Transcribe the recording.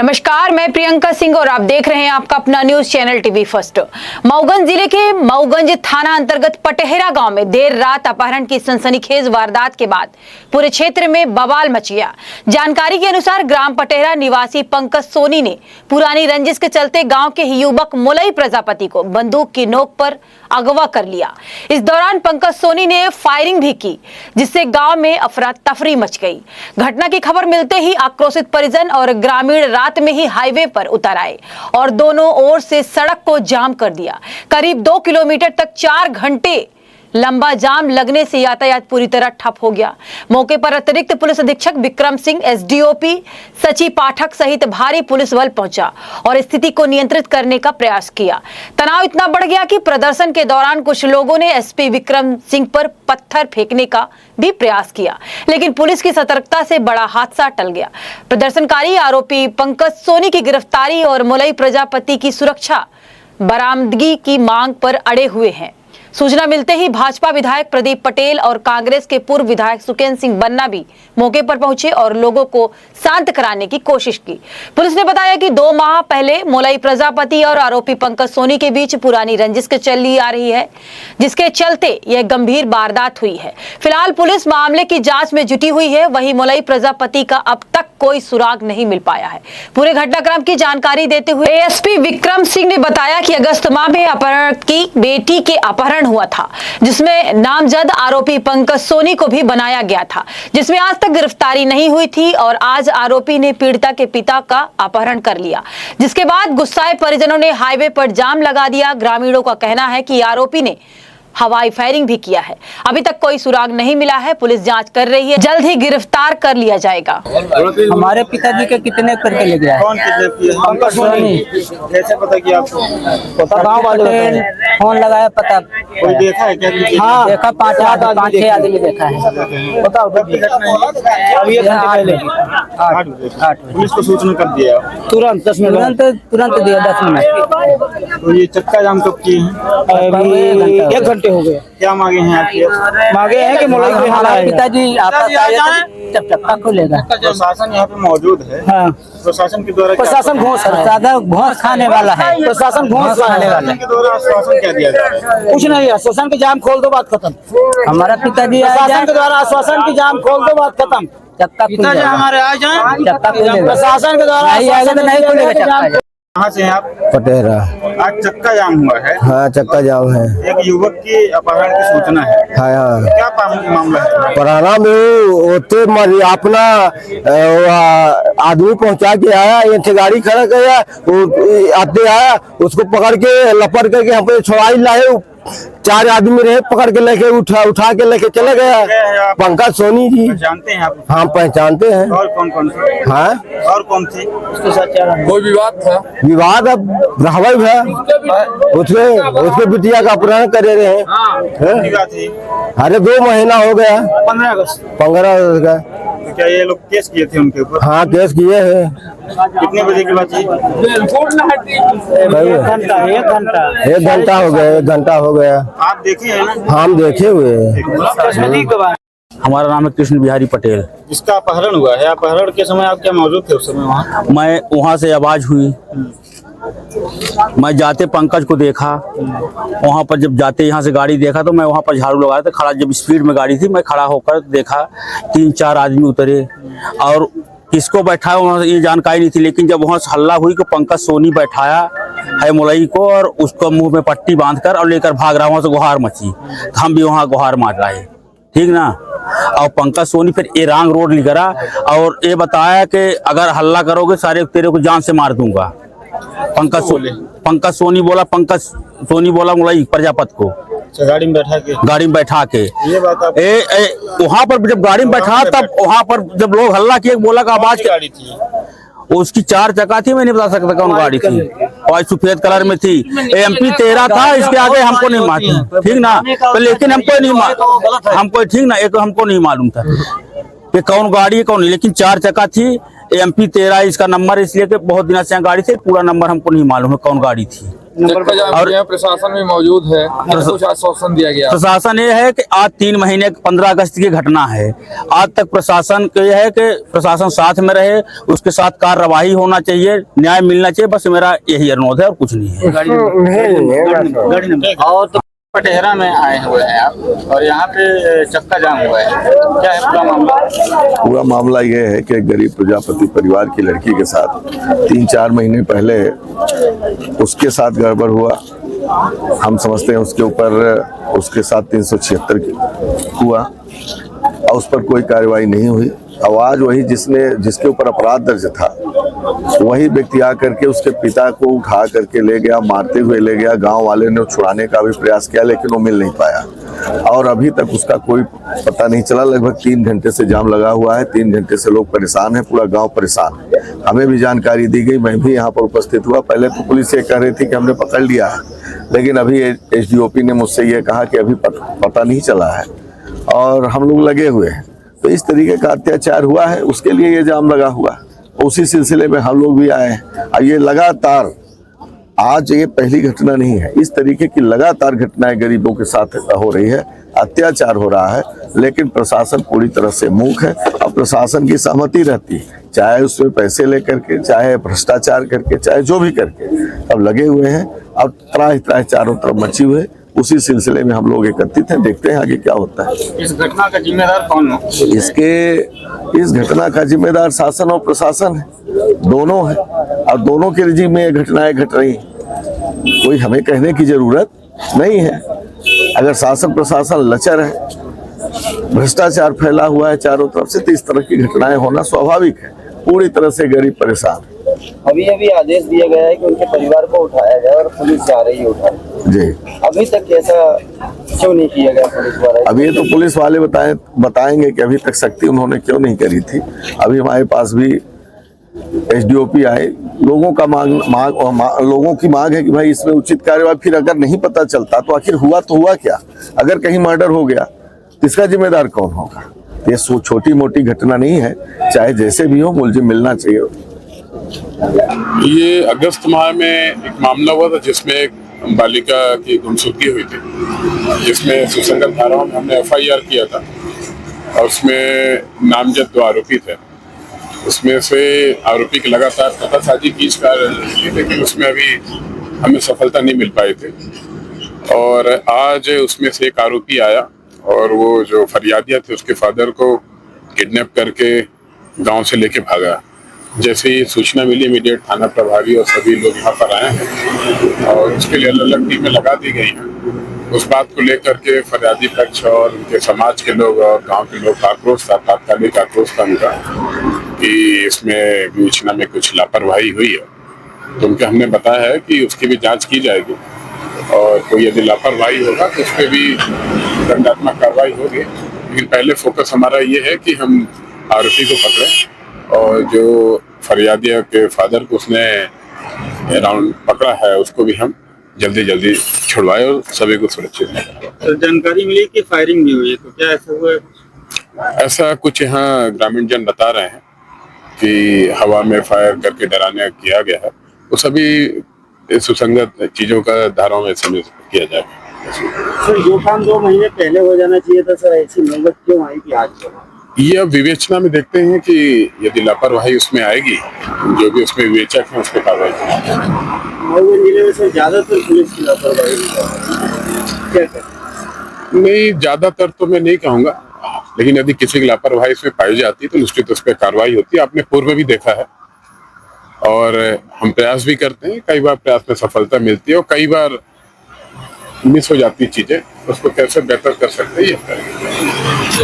नमस्कार, मैं प्रियंका सिंह और आप देख रहे हैं आपका अपना news channel TV first. Mauganj जिले के मऊगंज थाना अंतर्गत पटेहरा गांव में देर रात अपहरण की सनसनीखेज वारदात के बाद पूरे क्षेत्र में बवाल मच गया। जानकारी के अनुसार ग्राम पटेहरा निवासी पंकज सोनी ने पुरानी रंजिश के चलते गांव के युवक मुलई प्रजापति को बंदूक की नोक पर अगवा कर लिया। इस दौरान पंकज सोनी ने फायरिंग भी की, जिससे गांव में अफरा तफरी मच गई। घटना की खबर मिलते ही आक्रोशित परिजन और ग्रामीण रात में ही हाईवे पर उतर आए और दोनों ओर से सड़क को जाम कर दिया। करीब 2 किलोमीटर तक 4 घंटे लंबा जाम लगने से यातायात पूरी तरह ठप हो गया। मौके पर अतिरिक्त पुलिस अधीक्षक विक्रम सिंह, एसडीओपी सची पाठक सहित भारी पुलिस बल पहुंचा और स्थिति को नियंत्रित करने का प्रयास किया। तनाव इतना बढ़ गया कि प्रदर्शन के दौरान कुछ लोगों ने एसपी विक्रम सिंह पर पत्थर फेंकने का भी प्रयास किया, लेकिन पुलिस की सतर्कता से बड़ा हादसा टल गया। प्रदर्शनकारी आरोपी पंकज सोनी की गिरफ्तारी और मुलई प्रजापति की सुरक्षा बरामदगी की मांग पर अड़े हुए हैं। सूचना मिलते ही भाजपा विधायक प्रदीप पटेल और कांग्रेस के पूर्व विधायक सुकेन सिंह बन्ना भी मौके पर पहुंचे और लोगों को शांत कराने की कोशिश की। पुलिस ने बताया कि 2 माह पहले मुलई प्रजापति और आरोपी पंकज सोनी के बीच पुरानी रंजिश चली आ रही है, जिसके चलते यह गंभीर वारदात हुई है। फिलहाल पुलिस मामले की जांच में जुटी हुई है। वहीं मुलई प्रजापति का अब तक कोई सुराग नहीं मिल पाया है। पूरे घटनाक्रम की जानकारी देते हुए एएसपी विक्रम सिंह ने बताया कि अगस्त माह में अपहरण की बेटी के अपहरण हुआ था, जिसमें नामजद आरोपी पंकज सोनी को भी बनाया गया था, जिसमें आज तक गिरफ्तारी नहीं हुई थी और आज आरोपी ने पीड़िता के पिता का अपहरण कर लिया, जिसके बाद गुस्साए परिजनों ने हाईवे पर जाम लगा दिया। ग्रामीणों का कहना है कि आरोपी ने हवाई फायरिंग भी किया है। अभी तक कोई सुराग नहीं मिला है। पुलिस जांच कर रही है, जल्द ही गिरफ्तार कर लिया जाएगा। हमारे पिताजी के कितने करके ले गया है? कौन किडनैप किया? पंकज सोनी। कैसे पता किया आपको? गाँव वाले फोन लगाया, पता कोई देखा है क्या? हाँ देखा, 5-6 आदमी देखा है। बताओ कब की घटना है? अब ये पहले 8 बजे पुलिस को सूचना कर दिया? तुरंत 10 मिनट तुरंत दिया, 10 मिनट। तो ये चक्का जाम कब किए हैं? अभी 1 घंटे हो गए। क्या मांगे हैं आपके? मांगे हैं कि मुलई हमारे पिताजी आपस आए तब चक्का खोलेगा। प्रशासन यहाँ पे मौजूद है। हाँ, प्रशासन के द्वारा प्रशासन घूस खाने वाला है। प्रशासन घूस खाने वाला है। के द्वारा आश्वासन क्या दिया जा रहा है? कुछ नहीं, आश्वासन की जाम खोल दो, बात खत्म। हमारा पिताजी प्रशासन के द्वारा आश्वासन की जाम खोल दो, बात खत्म। चक्का पिताजी हमारे आ जाए, चक्का खुलेगा। प्रशासन के द्वारा नहीं आएगा तो नहीं खुलेगा चक्का। कहाँ से हैं आप? पटेहरा। आज चक्का जाम हुआ है। हाँ, चक्का जाम है। एक युवक की अपहरण की सूचना है। हाँ, क्या मामला है? पुराना में होते अपना आदमी पहुंचा के आया, ये गाड़ी खड़ा किया, वो आते आया, उसको पकड़ के लपट करके हम पे छुड़ाई लाए। 4 आदमी रहे, पकड़ के लेके उठा के लेके चले गया। पंकज सोनी जी। जानते हैं आप? हाँ, पहचानते हैं। और कौन थे? हाँ, और कौन थे? कोई विवाद था? विवाद अब रहवाई है, उसके बिटिया का अपहरण करे रहे हैं। अरे 2 महीना हो गया। 15 अगस्त। 15 अगस्त का। तो क्या ये लोग केस किए थे उनके ऊपर? हाँ, केस किए हैं। कितने बजे की बात है? 1 घंटा हो गया। 1 घंटा हो गया। आप देखे हैं ना? हम देखे हुए हैं। हमारा नाम है कृष्ण बिहारी पटेल। जिसका अपहरण हुआ है, अपहरण के समय आप क्या मौजूद थे उस समय वहाँ? मैं वहाँ से आवाज हुई, मैं जाते पंकज को देखा। वहाँ पर जब जाते यहाँ से गाड़ी देखा तो मैं वहाँ पर झाड़ू लगाया था खड़ा। जब स्पीड में गाड़ी थी, मैं खड़ा होकर देखा 3-4 आदमी उतरे और किसको बैठाया वहाँ ये जानकारी नहीं थी। लेकिन जब वहाँ से हल्ला हुई कि पंकज सोनी बैठाया है मुलई को और उसको मुंह में पट्टी बांधकर और लेकर भाग रहा, वहाँ से गुहार मची। हम भी वहाँ गुहार मार रहे, ठीक ना। और पंकज सोनी फिर एरांग रोड निकला और ये बताया कि अगर हल्ला करोगे सारे तेरे को जान से मार दूंगा। पंकज सोनी बोला मुलई प्रजापति को गाड़ी में बैठा के ये बात आप वहाँ पर जब गाड़ी में बैठा तब वहाँ पर जब लोग हल्ला किए, बोला का आवाज गाड़ी थी उसकी 4 चक्का थी। मैं नहीं बता सकता कौन गाड़ी थी और सफेद कलर में थी। MP 13 था। इसके आगे हमको नहीं मालूम, ठीक ना। तो लेकिन हमको नहीं मालूम था कि कौन गाड़ी है कौन नहीं। लेकिन 4 चक्का थी, MP 13 इसका नंबर, इसलिए कि बहुत दिनों से गाड़ी थी। पूरा नंबर हमको नहीं मालूम है कौन गाड़ी थी। चक्का जाम और- किया, प्रशासन भी मौजूद है, कुछ आश्वासन दिया गया। प्रशासन ये है कि आज 3 महीने 15 अगस्त की घटना है। आज तक प्रशासन को यह है कि प्रशासन साथ में रहे, उसके साथ कार्रवाई होना चाहिए, न्याय मिलना चाहिए। बस मेरा यही अनुरोध है और कुछ नहीं है। और तो पटेहरा में आए हुए हैं आप और यहाँ पे चक्का जाम हुआ है, क्या है पूरा मामला? पूरा मामला ये है कि एक गरीब प्रजापति परिवार की लड़की के साथ 3-4 महीने पहले उसके साथ गड़बड़ हुआ। हम समझते हैं उसके ऊपर उसके साथ 376 हुआ और उस पर कोई कार्रवाई नहीं हुई। अब आज वही जिसके ऊपर अपराध दर्ज था वही व्यक्ति आकर के उसके पिता को उठा करके ले गया, मारते हुए ले गया। गांव वाले ने छुड़ाने का भी प्रयास किया लेकिन वो मिल नहीं पाया और अभी तक उसका कोई पता नहीं चला। लगभग 3 घंटे से जाम लगा हुआ है, 3 घंटे से लोग परेशान हैं, पूरा गांव परेशान है। हमें भी जानकारी दी गई, मैं भी यहाँ पर उपस्थित हुआ। पहले तो पुलिस ये कह रही थी कि हमने पकड़ लिया है, लेकिन अभी एसडीओपी ने मुझसे ये कहा कि अभी पता नहीं चला है और हम लोग लगे हुए हैं। तो इस तरीके का अत्याचार हुआ है, उसके लिए ये जाम लगा हुआ है। उसी सिलसिले में हम लोग भी आए हैं और ये लगातार, आज ये पहली घटना नहीं है, इस तरीके की लगातार घटनाएं गरीबों के साथ हो रही है, अत्याचार हो रहा है, लेकिन प्रशासन पूरी तरह से मूक है। और प्रशासन की सहमति रहती है, चाहे उसमें पैसे लेकर के, चाहे भ्रष्टाचार करके, चाहे जो भी करके, अब लगे हुए हैं और त्राही चारों तरफ मची हुए। उसी सिलसिले में हम लोग एकत्रित हैं, देखते हैं आगे क्या होता है। इस घटना का जिम्मेदार कौन हो? इस घटना का जिम्मेदार शासन और प्रशासन है, दोनों है और दोनों के रिजीम में ये घटनाएं घट रही हैं। कोई हमें कहने की जरूरत नहीं है। अगर शासन प्रशासन लचर है, भ्रष्टाचार फैला हुआ है चारों तरफ से, तो इस तरह की घटनाएं होना स्वाभाविक है। पूरी तरह से गरीब परेशान है। अभी आदेश दिया गया है कि उनके परिवार को उठाया जाए और पुलिस जा रही है उठाने। जी, अभी तक ऐसा क्यों नहीं किया गया पुलिस द्वारा? अभी ये तो पुलिस वाले बताएंगे कि अभी तक सख्ती उन्होंने क्यों नहीं करी थी। अभी हमारे पास भी एसडीओपी आए, लोगों की मांग है कि भाई इसमें उचित कार्यवाही। फिर अगर नहीं पता चलता तो आखिर हुआ तो हुआ क्या? अगर कहीं मर्डर हो गया तो इसका जिम्मेदार कौन होगा? ये छोटी मोटी घटना नहीं है, चाहे जैसे भी हो मुलजिम मिलना चाहिए। ये अगस्त माह में एक मामला हुआ था जिसमें एक बालिका की गुमशुदगी हुई थी, जिसमें सुसंगत धाराओं में हमने एफआईआर किया था और उसमें नामजद 2 आरोपी थे। उसमें से आरोपी की लगातार पतासाजी की थी, लेकिन उसमें अभी हमें सफलता नहीं मिल पाई थी। और आज उसमें से एक आरोपी आया और वो जो फरियादिया थे उसके फादर को किडनैप करके गांव से लेके भागा। जैसे ही सूचना मिली, इमीडिएट थाना प्रभारी और सभी लोग यहाँ पर आए हैं और उसके लिए अलग अलग टीमें लगा दी गई हैं। उस बात को लेकर के फरियादी पक्ष और उनके समाज के लोग और गांव के लोग का आक्रोश था, तात्कालिक आक्रोश था उनका कि इसमें विवेचना में कुछ लापरवाही हुई है। तो उनके हमने बताया है कि उसकी भी जांच की जाएगी और कोई यदि लापरवाही होगा तो उस पर भी दंडात्मक कार्रवाई होगी। लेकिन पहले फोकस हमारा ये है कि हम आरोपी को पकड़ें और जो फरियादिया के फादर को उसने अराउंड पकड़ा है उसको भी हम जल्दी छुड़वाए और सभी को सुरक्षित रखें। तो जानकारी मिली कि फायरिंग भी हुई है, तो क्या ऐसा हुआ? ऐसा कुछ यहाँ ग्रामीण जन बता रहे हैं कि हवा में फायर करके डराने किया गया है। वो सभी सुसंगत चीजों का धाराओं में समझ किया जाएगा। सर, जो काम 2 महीने पहले हो जाना चाहिए था सर, ऐसी नौबत क्यों आई कि आज हो? ये अब विवेचना में देखते हैं कि यदि लापरवाही उसमें आएगी, जो भी उसमें विवेचक है उस पर कार्रवाई करेंगे। मऊगंज जिले में सर ज्यादातर पुलिस की लापरवाही क्या करें? नहीं, ज्यादातर तो मैं नहीं कहूँगा, लेकिन यदि किसी की लापरवाही इसमें पाई जाती है तो निश्चित उस पर कार्रवाई होती है। आपने पूर्व में भी देखा है और हम प्रयास भी करते हैं। कई बार प्रयास में सफलता मिलती है और कई बार मिस हो जाती चीजें, उसको कैसे बेहतर कर सकते हैं ये करेंगे।